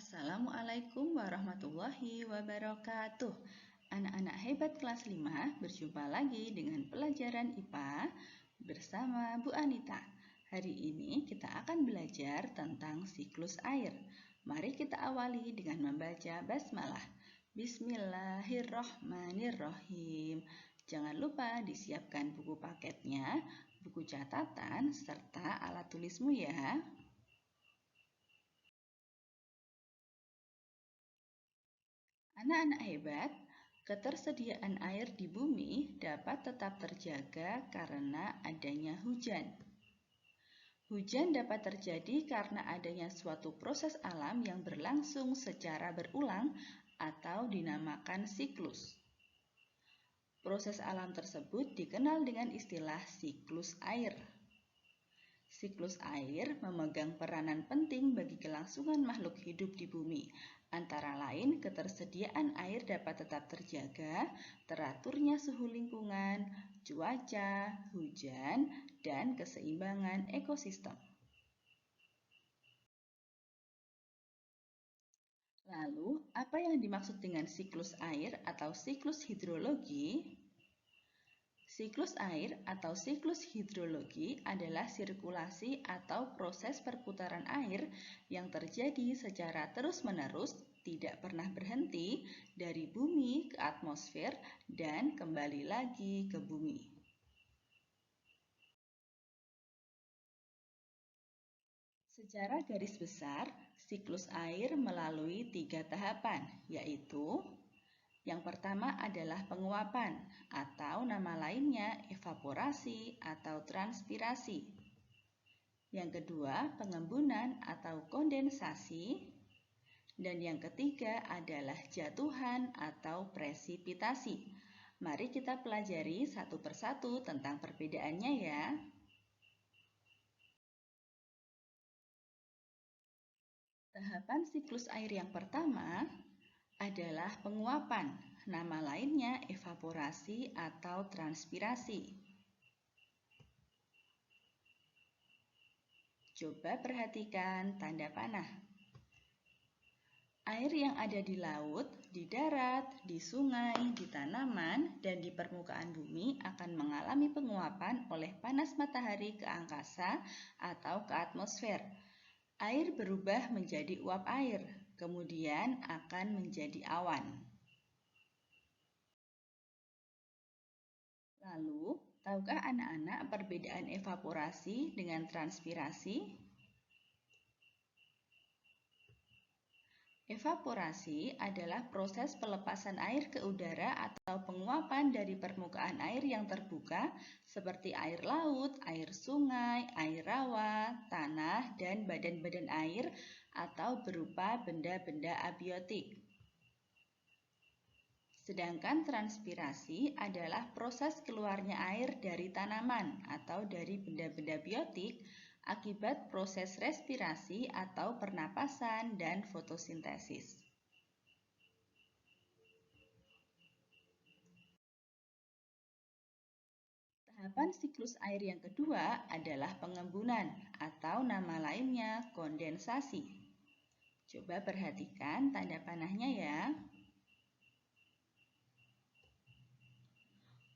Assalamualaikum warahmatullahi wabarakatuh. Anak-anak hebat kelas 5 berjumpa lagi dengan pelajaran IPA bersama Bu Anita. Hari ini kita akan belajar tentang siklus air. Mari kita awali dengan membaca basmalah. Bismillahirrohmanirrohim. Jangan lupa disiapkan buku paketnya, buku catatan, serta alat tulismu ya. Anak-anak hebat, ketersediaan air di bumi dapat tetap terjaga karena adanya hujan. Hujan dapat terjadi karena adanya suatu proses alam yang berlangsung secara berulang atau dinamakan siklus. Proses alam tersebut dikenal dengan istilah siklus air. Siklus air memegang peranan penting bagi kelangsungan makhluk hidup di bumi. Antara lain, ketersediaan air dapat tetap terjaga, teraturnya suhu lingkungan, cuaca, hujan, dan keseimbangan ekosistem. Lalu, apa yang dimaksud dengan siklus air atau siklus hidrologi? Siklus air atau siklus hidrologi adalah sirkulasi atau proses perputaran air yang terjadi secara terus-menerus, tidak pernah berhenti, dari bumi ke atmosfer dan kembali lagi ke bumi. Secara garis besar, siklus air melalui 3 tahapan, yaitu yang pertama adalah penguapan atau nama lainnya evaporasi atau transpirasi. Yang kedua, pengembunan atau kondensasi. Dan yang ketiga adalah jatuhan atau presipitasi. Mari kita pelajari satu persatu tentang perbedaannya ya. Tahapan siklus air yang pertama adalah penguapan, nama lainnya evaporasi atau transpirasi. Coba perhatikan tanda panah. Air yang ada di laut, di darat, di sungai, di tanaman, dan di permukaan bumi akan mengalami penguapan oleh panas matahari ke angkasa atau ke atmosfer. Air berubah menjadi uap air, kemudian akan menjadi awan. Lalu, tahukah anak-anak perbedaan evaporasi dengan transpirasi? Evaporasi adalah proses pelepasan air ke udara atau penguapan dari permukaan air yang terbuka seperti air laut, air sungai, air rawa, tanah, dan badan-badan air atau berupa benda-benda abiotik. Sedangkan transpirasi adalah proses keluarnya air dari tanaman atau dari benda-benda biotik akibat proses respirasi atau pernapasan dan fotosintesis. Tahapan siklus air yang kedua adalah pengembunan atau nama lainnya kondensasi. Coba perhatikan tanda panahnya ya.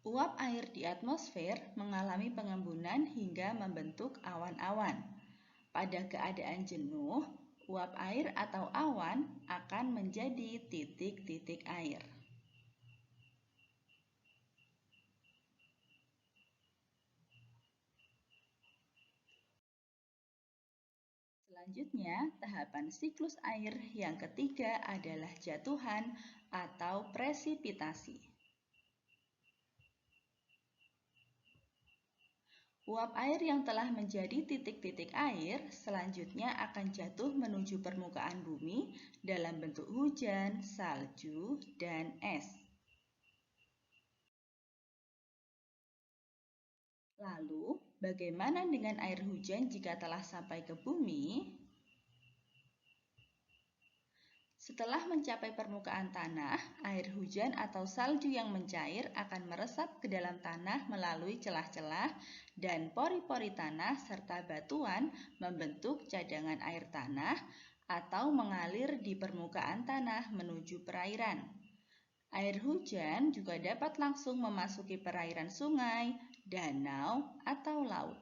Uap air di atmosfer mengalami pengembunan hingga membentuk awan-awan. Pada keadaan jenuh, uap air atau awan akan menjadi titik-titik air. Selanjutnya, tahapan siklus air yang ketiga adalah jatuhan atau presipitasi. Uap air yang telah menjadi titik-titik air selanjutnya akan jatuh menuju permukaan bumi dalam bentuk hujan, salju, dan es. Lalu, bagaimana dengan air hujan jika telah sampai ke bumi? Setelah mencapai permukaan tanah, air hujan atau salju yang mencair akan meresap ke dalam tanah melalui celah-celah dan pori-pori tanah serta batuan membentuk cadangan air tanah atau mengalir di permukaan tanah menuju perairan. Air hujan juga dapat langsung memasuki perairan sungai, danau, atau laut.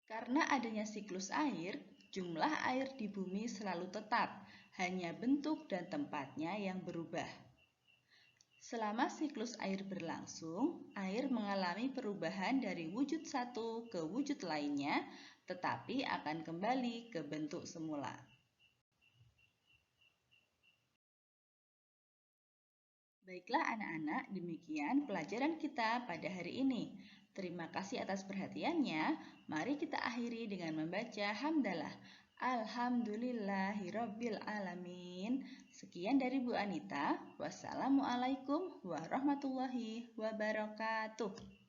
Karena adanya siklus air, jumlah air di bumi selalu tetap, hanya bentuk dan tempatnya yang berubah. Selama siklus air berlangsung, air mengalami perubahan dari wujud satu ke wujud lainnya, tetapi akan kembali ke bentuk semula. Baiklah anak-anak, demikian pelajaran kita pada hari ini. Terima kasih atas perhatiannya. Mari kita akhiri dengan membaca hamdalah. Alhamdulillahirabbil alamin. Sekian dari Bu Anita. Wassalamualaikum warahmatullahi wabarakatuh.